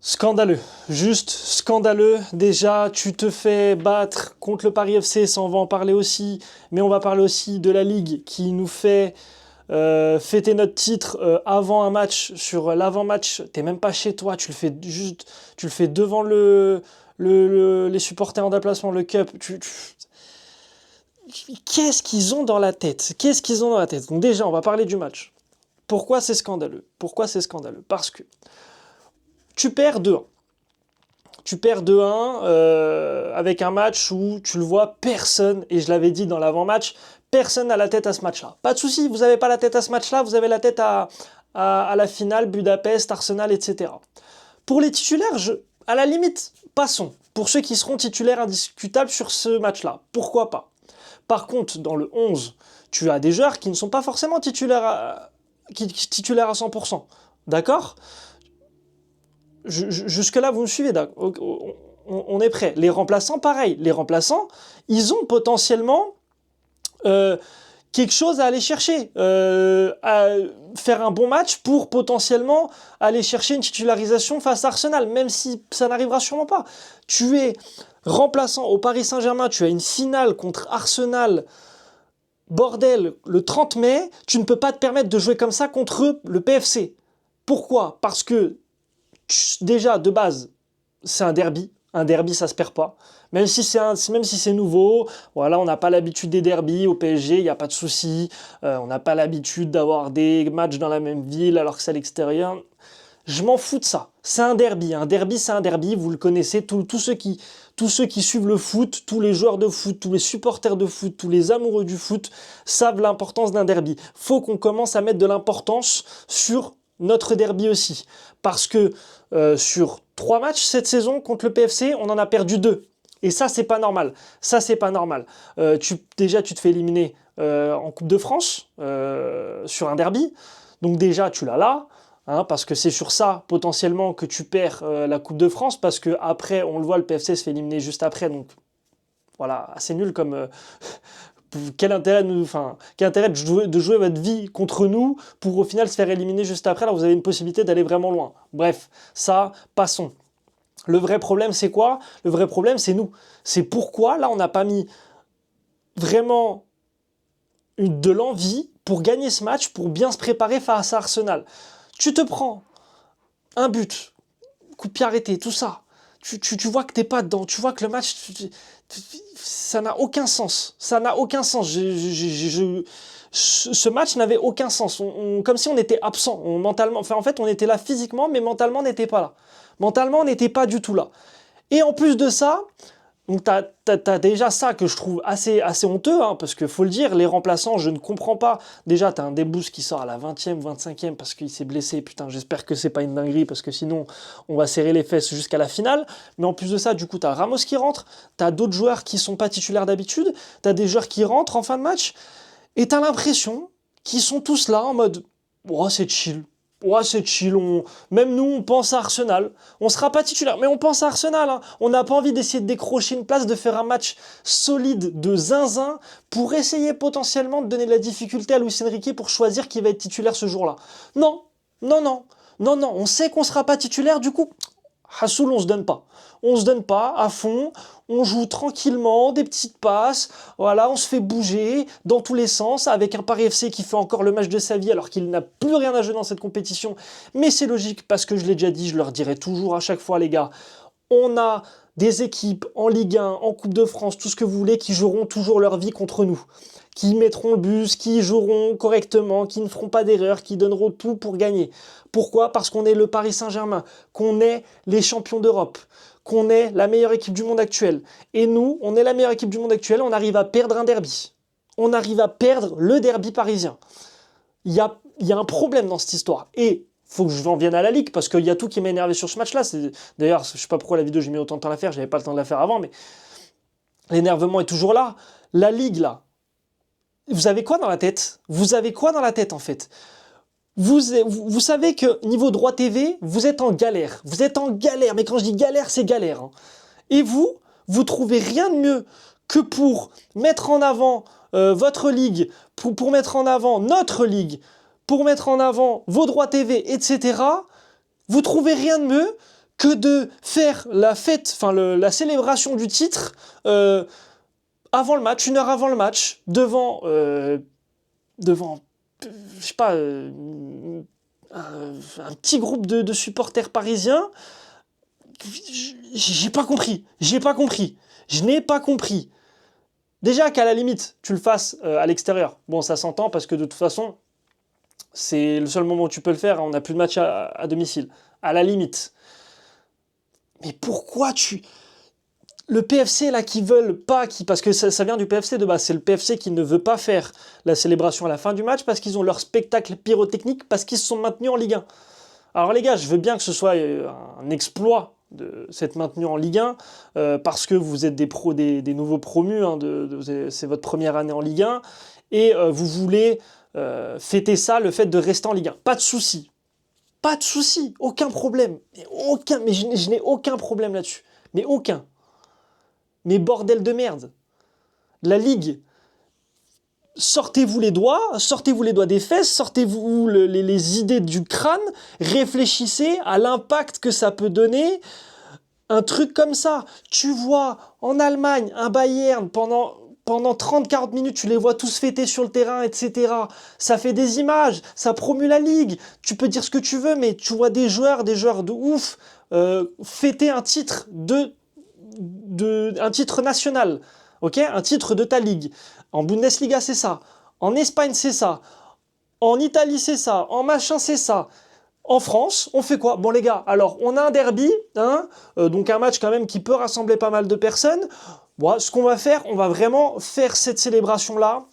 Scandaleux, juste scandaleux. Déjà, tu te fais battre contre le Paris FC, ça on va en parler aussi, mais on va parler aussi de la Ligue qui nous fait fêter notre titre avant un match, sur l'avant-match. T'es même pas chez toi, tu le fais devant les supporters en déplacement, le Cup. Qu'est-ce qu'ils ont dans la tête? Qu'est-ce qu'ils ont dans la tête? Donc déjà, on va parler du match. Pourquoi c'est scandaleux? Pourquoi c'est scandaleux? Parce que tu perds 2-1. Tu perds 2-1 avec un match où tu le vois, personne, et je l'avais dit dans l'avant-match, personne n'a la tête à ce match-là. Pas de souci, vous n'avez pas la tête à ce match-là, vous avez la tête à la finale, Budapest, Arsenal, etc. Pour les titulaires, à la limite, passons. Pour ceux qui seront titulaires indiscutables sur ce match-là, pourquoi pas? Par contre, dans le 11, tu as des joueurs qui ne sont pas forcément titulaires à 100%. D'accord? Jusque-là, vous me suivez, on est prêt. Les remplaçants, pareil. Les remplaçants, ils ont potentiellement quelque chose à aller chercher. À faire un bon match pour potentiellement aller chercher une titularisation face à Arsenal, même si ça n'arrivera sûrement pas. Tu es remplaçant au Paris Saint-Germain, tu as une finale contre Arsenal, bordel, le 30 mai, tu ne peux pas te permettre de jouer comme ça contre le PFC. Pourquoi? Parce que déjà, de base, c'est un derby. Un derby, ça se perd pas. Même si c'est nouveau, voilà, on n'a pas l'habitude des derbys au PSG, il n'y a pas de souci. On n'a pas l'habitude d'avoir des matchs dans la même ville alors que c'est à l'extérieur. Je m'en fous de ça. C'est un derby. Un derby, c'est un derby. Vous le connaissez. Tous ceux qui suivent le foot, tous les joueurs de foot, tous les supporters de foot, tous les amoureux du foot savent l'importance d'un derby. Faut qu'on commence à mettre de l'importance sur notre derby aussi. Parce que sur 3 matchs cette saison contre le PFC, on en a perdu 2. Et ça, c'est pas normal. Ça, c'est pas normal. Déjà, tu te fais éliminer en Coupe de France sur un derby. Donc déjà, tu l'as là. Hein, parce que c'est sur ça, potentiellement, que tu perds la Coupe de France. Parce que après, on le voit, le PFC se fait éliminer juste après. Donc voilà, assez nul comme... quel intérêt de jouer votre vie contre nous pour au final se faire éliminer juste après, alors vous avez une possibilité d'aller vraiment loin. Bref, ça, passons. Le vrai problème, c'est quoi? Le vrai problème, c'est nous. C'est pourquoi, là, on n'a pas mis vraiment de l'envie pour gagner ce match, pour bien se préparer face à Arsenal. Tu te prends un but, coup de pied arrêté, tout ça. Tu vois que t'es pas dedans, tu vois que le match, ça n'a aucun sens. Ça n'a aucun sens. Ce match n'avait aucun sens. Comme si on était absent mentalement. Enfin, en fait, on était là physiquement, mais mentalement, on n'était pas là. Mentalement, on n'était pas du tout là. Et en plus de ça, donc t'as déjà ça que je trouve assez honteux, hein, parce que faut le dire, les remplaçants, je ne comprends pas. Déjà, t'as un Debouze qui sort à la 20e, 25e parce qu'il s'est blessé. Putain, j'espère que c'est pas une dinguerie, parce que sinon, on va serrer les fesses jusqu'à la finale. Mais en plus de ça, du coup, t'as Ramos qui rentre, t'as d'autres joueurs qui sont pas titulaires d'habitude, t'as des joueurs qui rentrent en fin de match, et t'as l'impression qu'ils sont tous là en mode « Oh, c'est chill ». Ouais, c'est chill. Même nous, on pense à Arsenal. On sera pas titulaire, mais on pense à Arsenal. Hein. On n'a pas envie d'essayer de décrocher une place, de faire un match solide de zinzin pour essayer potentiellement de donner de la difficulté à Luis Enrique pour choisir qui va être titulaire ce jour-là. Non, non, non, non, non. On sait qu'on sera pas titulaire, du coup, Hassoul, on se donne pas. On se donne pas à fond, on joue tranquillement, des petites passes, voilà, on se fait bouger dans tous les sens, avec un Paris FC qui fait encore le match de sa vie alors qu'il n'a plus rien à jouer dans cette compétition. Mais c'est logique parce que je l'ai déjà dit, je leur dirai toujours à chaque fois, les gars, on a des équipes en Ligue 1, en Coupe de France, tout ce que vous voulez, qui joueront toujours leur vie contre nous, qui mettront le bus, qui joueront correctement, qui ne feront pas d'erreurs, qui donneront tout pour gagner. Pourquoi? Parce qu'on est le Paris Saint-Germain, qu'on est les champions d'Europe, qu'on est la meilleure équipe du monde actuelle. Et nous, on est la meilleure équipe du monde actuelle, on arrive à perdre un derby. On arrive à perdre le derby parisien. Il y a un problème dans cette histoire. Et faut que je en vienne à la Ligue, parce qu'il y a tout qui m'a énervé sur ce match-là. D'ailleurs, je sais pas pourquoi la vidéo, j'ai mis autant de temps à la faire, j'avais pas le temps de la faire avant, mais l'énervement est toujours là. La Ligue, là, vous avez quoi dans la tête? Vous avez quoi dans la tête, en fait? Vous savez que niveau droit TV, vous êtes en galère. Vous êtes en galère, mais quand je dis galère, c'est galère. Hein. Et vous trouvez rien de mieux que pour mettre en avant votre ligue, pour mettre en avant notre ligue, pour mettre en avant vos droits TV, etc. Vous trouvez rien de mieux que de faire la fête, enfin la célébration du titre avant le match, 1 heure avant le match, devant, je sais pas, un petit groupe de supporters parisiens. J'ai pas compris, je n'ai pas compris. Déjà qu'à la limite, tu le fasses à l'extérieur. Bon, ça s'entend parce que de toute façon, c'est le seul moment où tu peux le faire. On n'a plus de match à domicile. À la limite. Mais pourquoi le PFC là qui veulent pas, parce que ça vient du PFC de base, c'est le PFC qui ne veut pas faire la célébration à la fin du match parce qu'ils ont leur spectacle pyrotechnique, parce qu'ils se sont maintenus en Ligue 1. Alors les gars, je veux bien que ce soit un exploit de s'être maintenu en Ligue 1, parce que vous êtes des nouveaux promus, hein, c'est votre première année en Ligue 1, et vous voulez fêter ça, le fait de rester en Ligue 1. Pas de souci. Pas de souci, aucun problème. Mais je n'ai aucun problème là-dessus. Mais aucun. Mais bordel de merde. La Ligue, sortez-vous les doigts des fesses, sortez-vous les idées du crâne, réfléchissez à l'impact que ça peut donner, un truc comme ça. Tu vois, en Allemagne, un Bayern, pendant 30-40 minutes, tu les vois tous fêter sur le terrain, etc. Ça fait des images, ça promue la Ligue. Tu peux dire ce que tu veux, mais tu vois des joueurs de ouf, fêter un titre un titre national, ok, un titre de ta ligue. En Bundesliga, c'est ça. En Espagne, c'est ça. En Italie, c'est ça. En machin, c'est ça. En France, on fait quoi? Bon les gars, alors on a un derby, hein, donc un match quand même qui peut rassembler pas mal de personnes. Bon, ce qu'on va faire, on va vraiment faire cette célébration-là,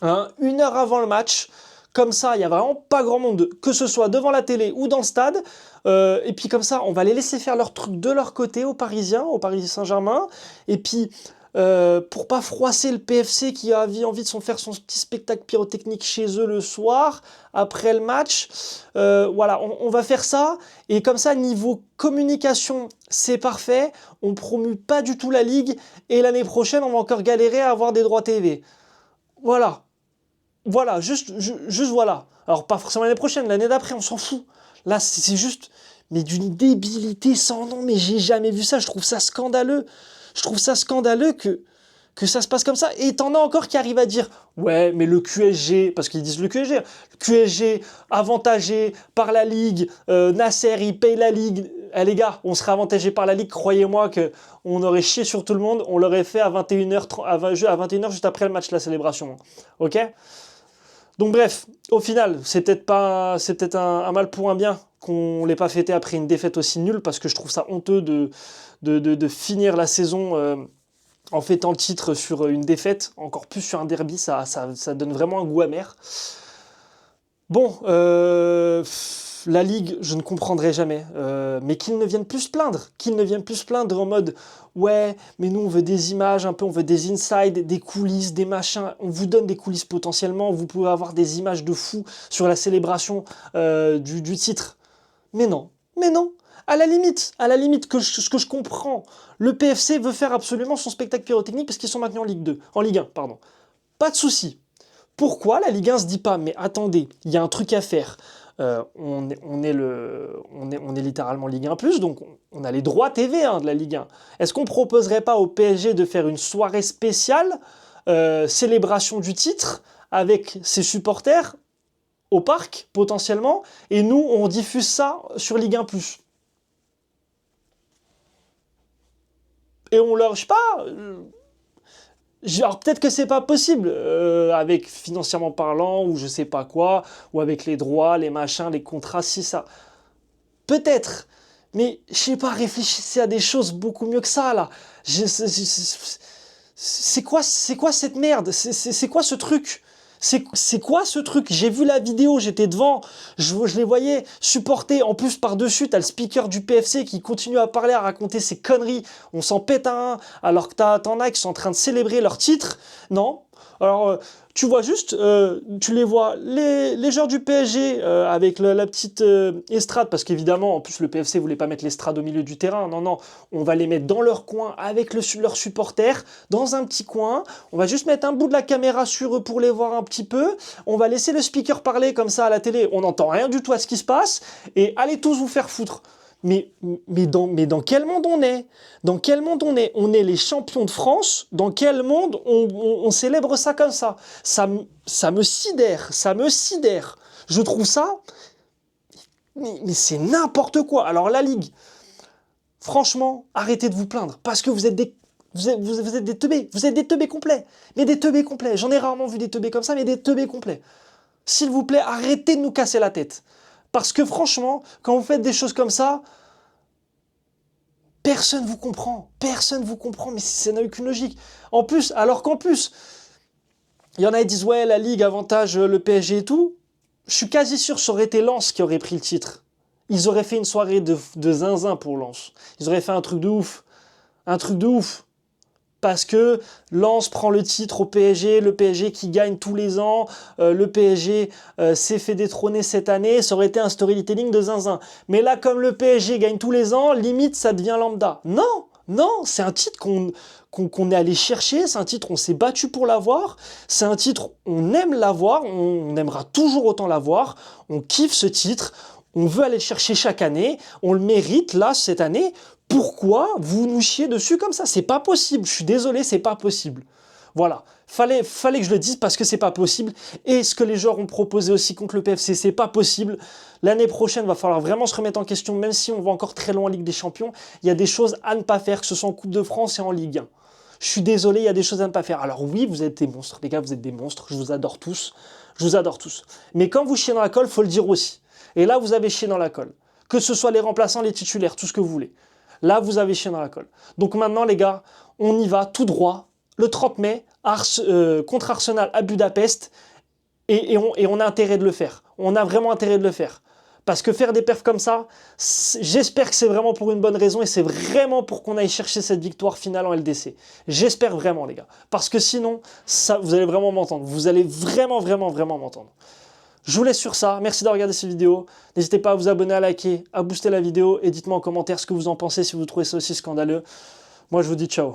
hein, 1 heure avant le match. Comme ça, il n'y a vraiment pas grand monde, que ce soit devant la télé ou dans le stade. Et puis comme ça, on va les laisser faire leur truc de leur côté aux Parisiens, au Paris Saint-Germain. Et puis, pour pas froisser le PFC qui a envie de faire son petit spectacle pyrotechnique chez eux le soir, après le match, voilà, on va faire ça. Et comme ça, niveau communication, c'est parfait. On promue pas du tout la Ligue. Et l'année prochaine, on va encore galérer à avoir des droits TV. Voilà. Voilà, juste voilà. Alors pas forcément l'année prochaine, l'année d'après, on s'en fout. Là, c'est juste, mais d'une débilité sans nom, mais j'ai jamais vu ça, je trouve ça scandaleux. Je trouve ça scandaleux que ça se passe comme ça. Et t'en as encore qui arrivent à dire, ouais, mais le QSG, parce qu'ils disent le QSG avantagé par la Ligue, Nasser, il paye la Ligue. Eh les gars, on serait avantagé par la Ligue, croyez-moi qu'on aurait chié sur tout le monde, on l'aurait fait à 21h, à 21h juste après le match, la célébration. Ok ? Donc bref, au final, c'est peut-être un mal pour un bien qu'on ne l'ait pas fêté après une défaite aussi nulle, parce que je trouve ça honteux de finir la saison en fêtant le titre sur une défaite, encore plus sur un derby, ça donne vraiment un goût amer. Bon, la Ligue, je ne comprendrai jamais, mais qu'ils ne viennent plus se plaindre en mode « Ouais, mais nous on veut des images un peu, on veut des insides, des coulisses, des machins, on vous donne des coulisses potentiellement, vous pouvez avoir des images de fou sur la célébration du titre. » Mais non, à la limite, ce que je comprends, le PFC veut faire absolument son spectacle pyrotechnique parce qu'ils sont maintenus en Ligue 1, pardon. Pas de souci. Pourquoi la Ligue 1 se dit pas, mais attendez, il y a un truc à faire. On est littéralement Ligue 1+, donc on a les droits TV de la Ligue 1. Est-ce qu'on proposerait pas au PSG de faire une soirée spéciale, célébration du titre, avec ses supporters au parc, potentiellement, et nous, on diffuse ça sur Ligue 1+. Et on leur, je sais pas... Alors peut-être que c'est pas possible, avec financièrement parlant, ou je sais pas quoi, ou avec les droits, les machins, les contrats, si ça. Peut-être, mais je sais pas, réfléchissez à des choses beaucoup mieux que ça, là. C'est quoi cette merde? C'est quoi ce truc? C'est quoi ce truc? J'ai vu la vidéo, j'étais devant, je les voyais supporter. En plus, par-dessus, t'as le speaker du PFC qui continue à parler, à raconter ses conneries. On s'en pète un, alors que t'en as qui sont en train de célébrer leur titre. Non. Alors, tu vois juste, tu les vois, les joueurs du PSG avec la petite estrade, parce qu'évidemment, en plus, le PFC voulait pas mettre l'estrade au milieu du terrain. Non, on va les mettre dans leur coin avec leurs supporters, dans un petit coin. On va juste mettre un bout de la caméra sur eux pour les voir un petit peu. On va laisser le speaker parler comme ça à la télé. On n'entend rien du tout à ce qui se passe. Et allez tous vous faire foutre. Mais dans quel monde on est? Dans quel monde on est? On est les champions de France. Dans quel monde on célèbre ça comme ça? Ça me sidère, ça me sidère. Je trouve ça... Mais c'est n'importe quoi. Alors la Ligue, franchement, arrêtez de vous plaindre. Parce que vous êtes des teubés. Vous êtes des teubés complets. Mais des teubés complets. J'en ai rarement vu des teubés comme ça, mais des teubés complets. S'il vous plaît, arrêtez de nous casser la tête. Parce que franchement, quand vous faites des choses comme ça, personne ne vous comprend. Personne ne vous comprend, mais ça n'a aucune logique. En plus, alors qu'en plus, il y en a qui disent « Ouais, la Ligue avantage le PSG et tout ». Je suis quasi sûr que ça aurait été Lens qui aurait pris le titre. Ils auraient fait une soirée de zinzin pour Lens. Ils auraient fait un truc de ouf. Un truc de ouf. Parce que Lens prend le titre au PSG, le PSG qui gagne tous les ans, le PSG s'est fait détrôner cette année, ça aurait été un storytelling de zinzin. Mais là, comme le PSG gagne tous les ans, limite, ça devient lambda. Non, non, c'est un titre qu'on est allé chercher, c'est un titre on s'est battu pour l'avoir, c'est un titre on aime l'avoir, on aimera toujours autant l'avoir, on kiffe ce titre, on veut aller le chercher chaque année, on le mérite là cette année. Pourquoi vous nous chiez dessus comme ça? C'est pas possible, je suis désolé, c'est pas possible. Voilà, fallait que je le dise parce que c'est pas possible. Et ce que les joueurs ont proposé aussi contre le PFC, c'est pas possible. L'année prochaine, va falloir vraiment se remettre en question, même si on va encore très loin en Ligue des Champions. Il y a des choses à ne pas faire, que ce soit en Coupe de France et en Ligue 1. Je suis désolé, il y a des choses à ne pas faire. Alors oui, vous êtes des monstres, les gars, vous êtes des monstres, je vous adore tous. Je vous adore tous. Mais quand vous chiez dans la colle, faut le dire aussi. Et là, vous avez chié dans la colle. Que ce soit les remplaçants, les titulaires, tout ce que vous voulez. Là, vous avez chié dans la colle. Donc maintenant, les gars, on y va tout droit. Le 30 mai, contre Arsenal à Budapest. Et on a intérêt de le faire. On a vraiment intérêt de le faire. Parce que faire des perfs comme ça, j'espère que c'est vraiment pour une bonne raison et c'est vraiment pour qu'on aille chercher cette victoire finale en LDC. J'espère vraiment, les gars. Parce que sinon, ça, vous allez vraiment m'entendre. Vous allez vraiment m'entendre. Je vous laisse sur ça, merci d'avoir regardé cette vidéo, n'hésitez pas à vous abonner, à liker, à booster la vidéo et dites-moi en commentaire ce que vous en pensez si vous trouvez ça aussi scandaleux. Moi je vous dis ciao.